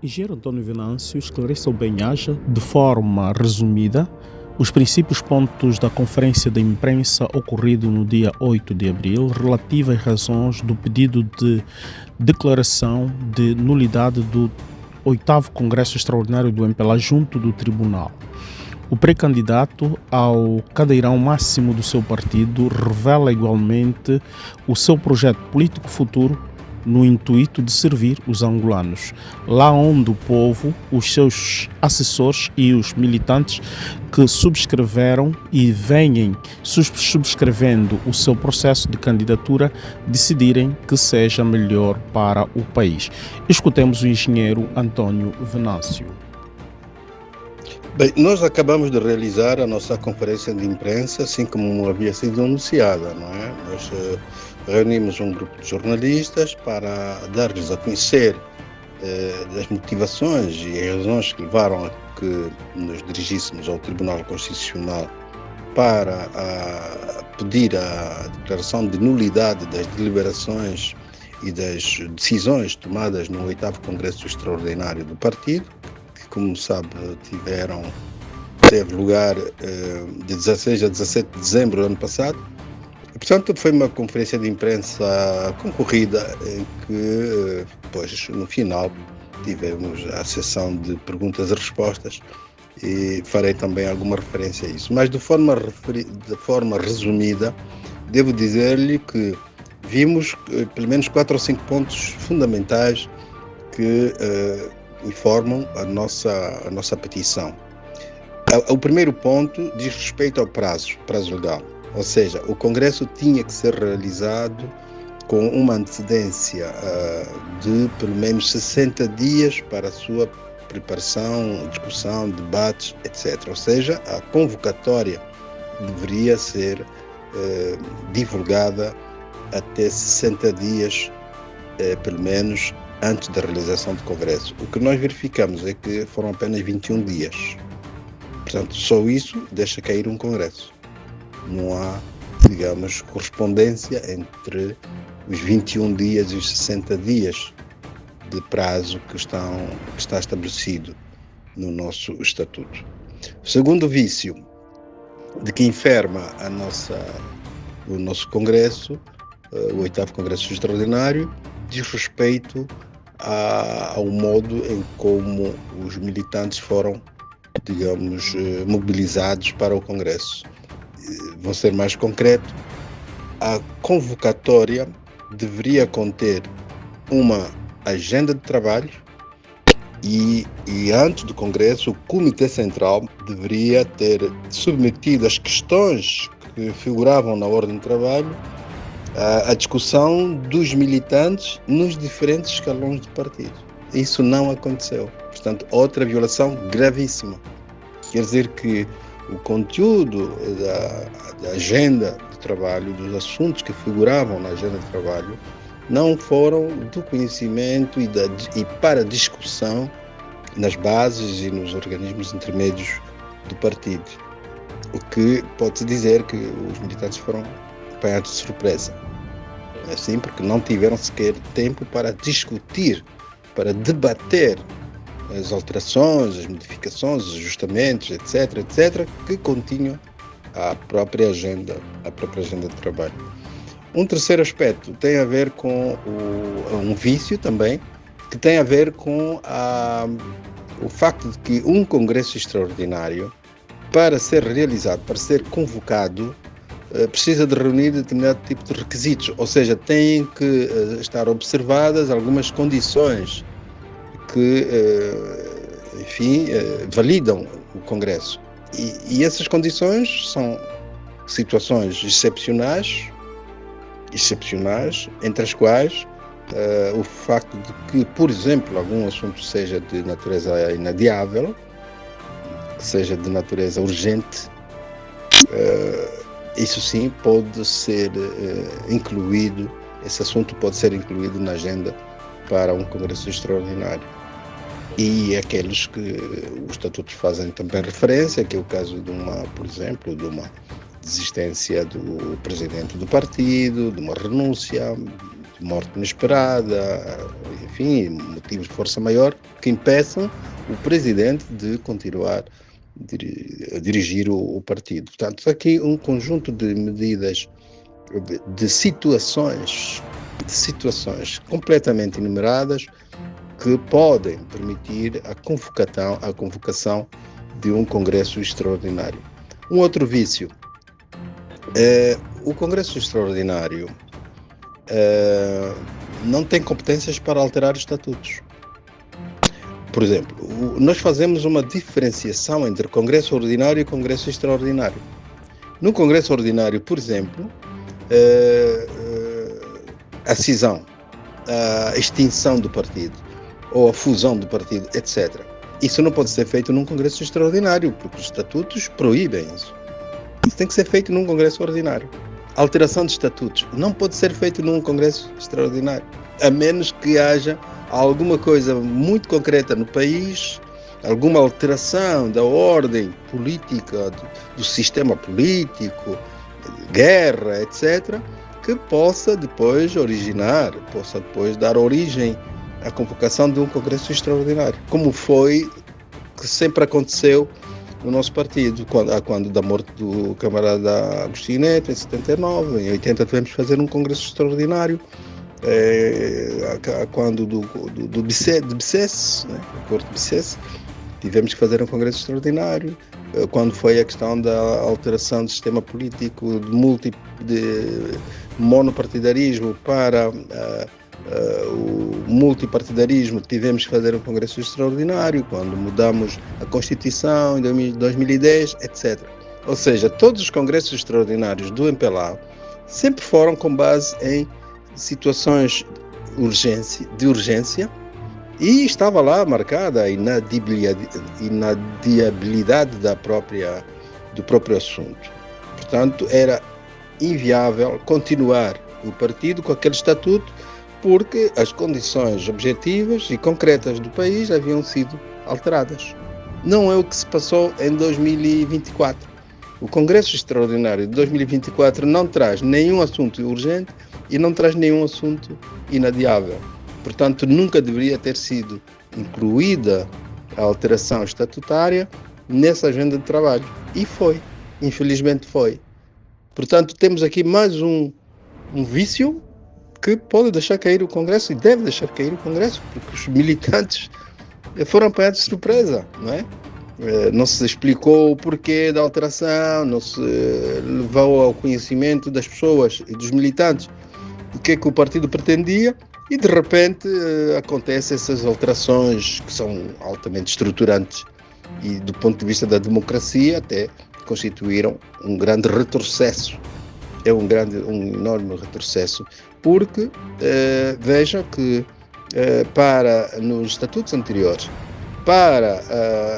Engenheiro António Venâncio esclareceu bem haja, de forma resumida, os principais pontos da conferência de imprensa ocorrido no dia 8 de abril, relativa às razões do pedido de declaração de nulidade do 8º Congresso Extraordinário do MPLA junto do Tribunal. O pré-candidato ao cadeirão máximo do seu partido revela igualmente o seu projeto político futuro no intuito de servir os angolanos, lá onde o povo, os seus assessores e os militantes que subscreveram e vêm subscrevendo o seu processo de candidatura decidirem que seja melhor para o país. Escutemos o engenheiro António Venâncio. Bem, nós acabamos de realizar a nossa conferência de imprensa, assim como havia sido anunciada, não é? Nós reunimos um grupo de jornalistas para dar-lhes a conhecer as motivações e as razões que levaram a que nos dirigíssemos ao Tribunal Constitucional para pedir a declaração de nulidade das deliberações e das decisões tomadas no 8º Congresso Extraordinário do Partido, que, como sabe, teve lugar de 16 a 17 de dezembro do ano passado. E, portanto, foi uma conferência de imprensa concorrida em que, depois, no final, tivemos a sessão de perguntas e respostas e farei também alguma referência a isso. Mas, de forma resumida, devo dizer-lhe que vimos pelo menos 4 ou 5 pontos fundamentais que informam a nossa petição. O primeiro ponto diz respeito ao prazo legal, ou seja, o Congresso tinha que ser realizado com uma antecedência de pelo menos 60 dias para a sua preparação, discussão, debates, etc. Ou seja, a convocatória deveria ser divulgada até 60 dias, pelo menos, antes da realização do Congresso. O que nós verificamos é que foram apenas 21 dias. Portanto, só isso deixa cair um Congresso. Não há, digamos, correspondência entre os 21 dias e os 60 dias de prazo que está estabelecido no nosso Estatuto. O segundo vício de que enferma o nosso Congresso, o 8º Congresso Extraordinário, diz respeito ao modo em como os militantes foram, digamos, mobilizados para o Congresso. Vou ser mais concreto, a convocatória deveria conter uma agenda de trabalho e antes do Congresso o Comitê Central deveria ter submetido as questões que figuravam na ordem de trabalho à discussão dos militantes nos diferentes escalões do partido. Isso não aconteceu. Portanto, outra violação gravíssima. Quer dizer que o conteúdo da agenda de trabalho, dos assuntos que figuravam na agenda de trabalho, não foram do conhecimento e para discussão nas bases e nos organismos intermédios do partido. O que pode-se dizer que os militantes foram apanhados de surpresa. É assim, porque não tiveram sequer tempo para discutir, para debater as alterações, as modificações, os ajustamentos, etc., que continham a própria agenda de trabalho. Um terceiro aspecto tem a ver com um vício também, que tem a ver com o facto de que um congresso extraordinário, para ser realizado, para ser convocado, precisa de reunir determinado tipo de requisitos, ou seja, têm que estar observadas algumas condições que, validam o Congresso. E essas condições são situações excepcionais, entre as quais o facto de que, por exemplo, algum assunto seja de natureza inadiável, seja de natureza urgente, isso sim pode ser incluído, esse assunto pode ser incluído na agenda para um congresso extraordinário. E aqueles que os estatutos fazem também referência, que é o caso por exemplo, de uma desistência do presidente do partido, de uma renúncia, morte inesperada, enfim, motivos de força maior que impeçam o presidente de continuar a dirigir o partido. Portanto, aqui um conjunto de medidas, de situações completamente enumeradas que podem permitir a convocação de um Congresso Extraordinário. Um outro vício. O Congresso Extraordinário não tem competências para alterar os estatutos. Por exemplo, nós fazemos uma diferenciação entre Congresso Ordinário e Congresso Extraordinário. No Congresso Ordinário, por exemplo, a cisão, a extinção do partido, ou a fusão do partido, etc. Isso não pode ser feito num Congresso Extraordinário, porque os estatutos proíbem isso. Isso tem que ser feito num Congresso Ordinário. A alteração de estatutos não pode ser feito num Congresso Extraordinário, a menos que haja alguma coisa muito concreta no país, alguma alteração da ordem política, do sistema político, guerra, etc., que possa depois dar origem à convocação de um Congresso Extraordinário, como foi que sempre aconteceu no nosso partido, quando da morte do camarada Agostinho Neto, em 79, em 80 tivemos que fazer um Congresso Extraordinário, quando do BICES, né, o Corte BICES, tivemos que fazer um Congresso Extraordinário, quando foi a questão da alteração do sistema político de monopartidarismo para o multipartidarismo, tivemos que fazer um Congresso Extraordinário, quando mudamos a Constituição em 2010, etc. Ou seja, todos os Congressos Extraordinários do MPLA sempre foram com base em situações de urgência, e estava lá marcada a inadiabilidade do próprio assunto. Portanto, era inviável continuar o partido com aquele estatuto, porque as condições objetivas e concretas do país haviam sido alteradas. Não é o que se passou em 2024. O Congresso Extraordinário de 2024 não traz nenhum assunto urgente e não traz nenhum assunto inadiável. Portanto, nunca deveria ter sido incluída a alteração estatutária nessa agenda de trabalho. E foi. Infelizmente foi. Portanto, temos aqui mais um vício que pode deixar cair o Congresso, e deve deixar cair o Congresso, porque os militantes foram apanhados de surpresa, não é? Não se explicou o porquê da alteração, não se levou ao conhecimento das pessoas e dos militantes o que é que o partido pretendia, e de repente acontecem essas alterações que são altamente estruturantes e do ponto de vista da democracia até constituíram um grande retrocesso. É um enorme retrocesso, porque vejam que nos estatutos anteriores, para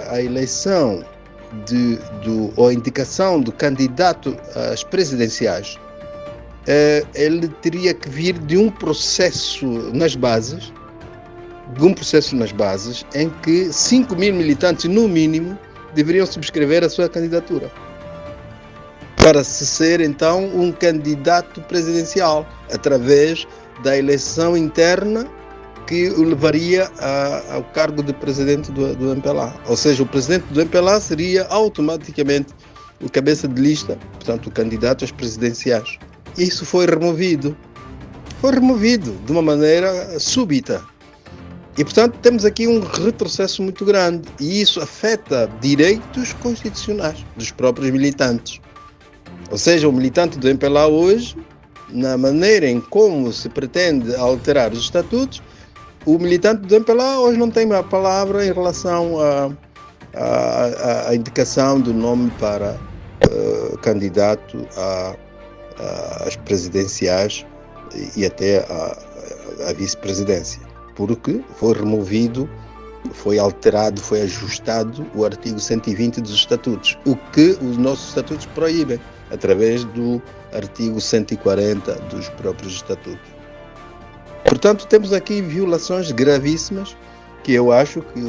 a eleição ou a indicação do candidato às presidenciais, ele teria que vir de um processo nas bases, em que 5.000 militantes, no mínimo, deveriam subscrever a sua candidatura, para se ser, então, um candidato presidencial, através da eleição interna que o levaria ao cargo de presidente do MPLA. Ou seja, o presidente do MPLA seria automaticamente o cabeça de lista, portanto, o candidato às presidenciais. Isso foi removido de uma maneira súbita. E, portanto, temos aqui um retrocesso muito grande, e isso afeta direitos constitucionais dos próprios militantes. Ou seja, o militante do MPLA hoje, na maneira em como se pretende alterar os estatutos, o militante do MPLA hoje não tem a palavra em relação à indicação do nome para candidato às presidenciais e até à vice-presidência, porque foi removido, foi alterado, foi ajustado o artigo 120 dos estatutos, o que os nossos estatutos proíbem, através do artigo 140 dos próprios estatutos. Portanto, temos aqui violações gravíssimas que eu acho que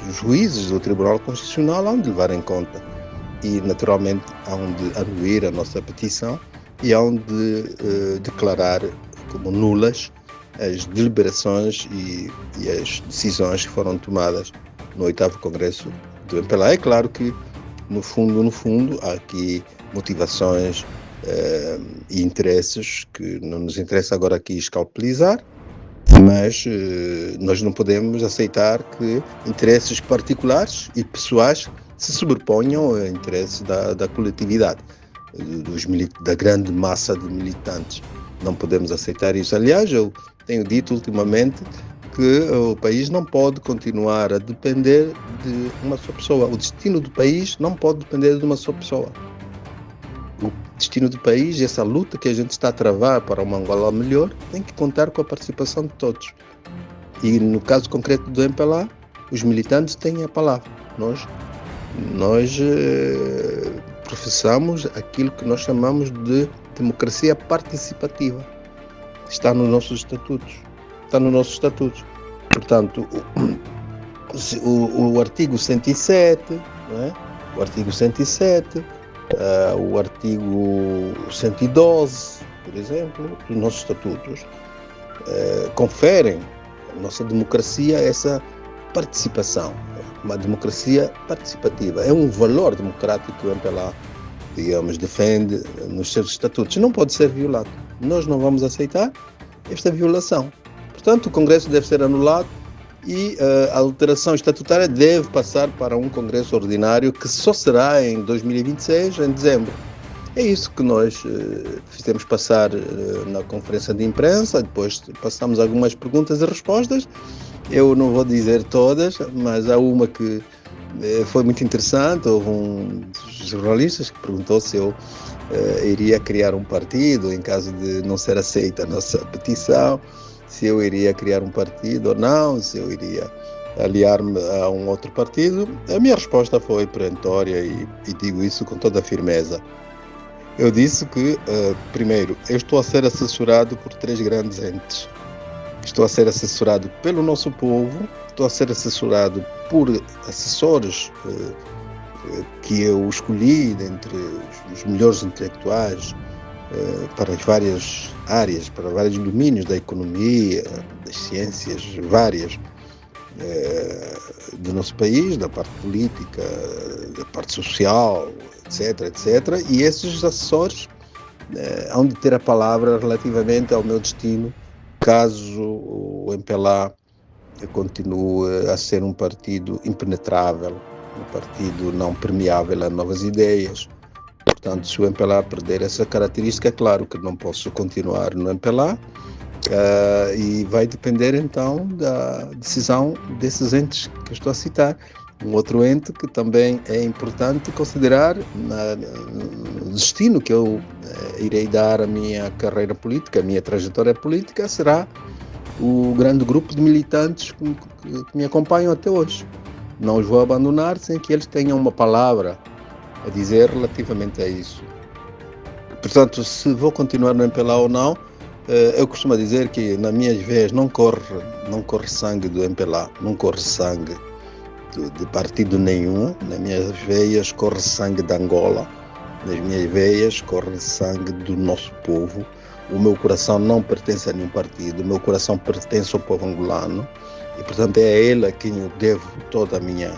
os juízes do Tribunal Constitucional hão de levar em conta, e naturalmente hão de anuir a nossa petição e hão de declarar como nulas as deliberações e as decisões que foram tomadas no 8º Congresso do MPLA. É claro que, no fundo, há aqui motivações e interesses que não nos interessa agora aqui escalpelizar, mas nós não podemos aceitar que interesses particulares e pessoais se sobreponham a interesses da coletividade, da grande massa de militantes. Não podemos aceitar isso. Aliás, eu tenho dito ultimamente que o país não pode continuar a depender de uma só pessoa. O destino do país não pode depender de uma só pessoa. O destino do país, essa luta que a gente está a travar para uma Angola melhor, tem que contar com a participação de todos. E no caso concreto do MPLA, os militantes têm a palavra. Nós professamos aquilo que nós chamamos de democracia participativa. Está nos nossos estatutos. Portanto, o artigo 107, não é? O artigo 107, o artigo 112, por exemplo, dos nossos estatutos, conferem à nossa democracia essa participação, uma democracia participativa. É um valor democrático que o MPLA, digamos, defende nos seus estatutos. Não pode ser violado. Nós não vamos aceitar esta violação. Portanto, o Congresso deve ser anulado e a alteração estatutária deve passar para um Congresso ordinário que só será em 2026, em dezembro. É isso que nós fizemos passar na conferência de imprensa, depois passamos algumas perguntas e respostas. Eu não vou dizer todas, mas há uma que foi muito interessante. Houve um dos jornalistas que perguntou se eu iria criar um partido em caso de não ser aceita a nossa petição, se eu iria criar um partido ou não, se eu iria aliar-me a um outro partido. A minha resposta foi perentória e digo isso com toda a firmeza. Eu disse que, primeiro, eu estou a ser assessorado por 3 grandes entes. Estou a ser assessorado pelo nosso povo, estou a ser assessorado por assessores que eu escolhi dentre os melhores intelectuais para as várias áreas, para vários domínios da economia, das ciências várias do nosso país, da parte política, da parte social, etc. E esses assessores hão de ter a palavra relativamente ao meu destino, caso o MPLA continue a ser um partido impenetrável, um partido não permeável a novas ideias. Portanto, se o MPLA perder essa característica, é claro que não posso continuar no MPLA e vai depender então da decisão desses entes que eu estou a citar. Um outro ente que também é importante considerar no destino que eu irei dar à minha carreira política, a minha trajetória política, será o grande grupo de militantes que me acompanham até hoje. Não os vou abandonar sem que eles tenham uma palavra a dizer relativamente a isso. Portanto, se vou continuar no MPLA ou não, eu costumo dizer que nas minhas veias não corre sangue do MPLA, não corre sangue de partido nenhum. Nas minhas veias corre sangue da Angola, nas minhas veias corre sangue do nosso povo. O meu coração não pertence a nenhum partido, o meu coração pertence ao povo angolano e, portanto, é a ele a quem eu devo toda a minha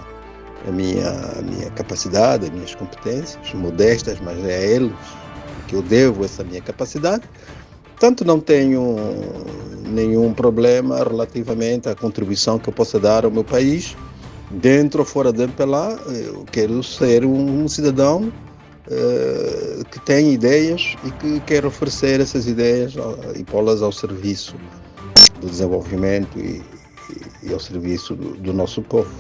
capacidade, as minhas competências, modestas, mas é a eles que eu devo essa minha capacidade. Portanto, não tenho nenhum problema relativamente à contribuição que eu possa dar ao meu país, dentro ou fora do MPLA. Eu quero ser um cidadão que tem ideias e que quer oferecer essas ideias e pô-las ao serviço do desenvolvimento e ao serviço do nosso povo.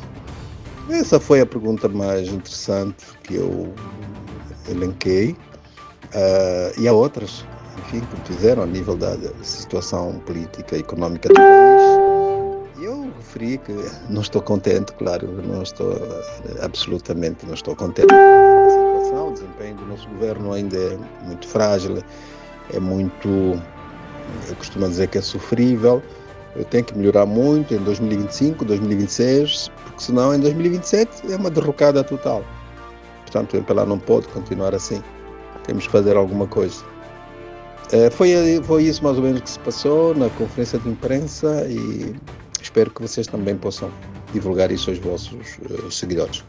Essa foi a pergunta mais interessante que eu elenquei, e há outras, enfim, que fizeram a nível da situação política e económica do país. E eu referi que não estou contente, claro, absolutamente não estou contente com a situação. O desempenho do nosso governo ainda é muito frágil, eu costumo dizer que é sofrível. Eu tenho que melhorar muito em 2025, 2026, porque senão em 2027 é uma derrocada total. Portanto, o MPLA não pode continuar assim. Temos que fazer alguma coisa. Foi isso mais ou menos que se passou na conferência de imprensa e espero que vocês também possam divulgar isso aos vossos seguidores.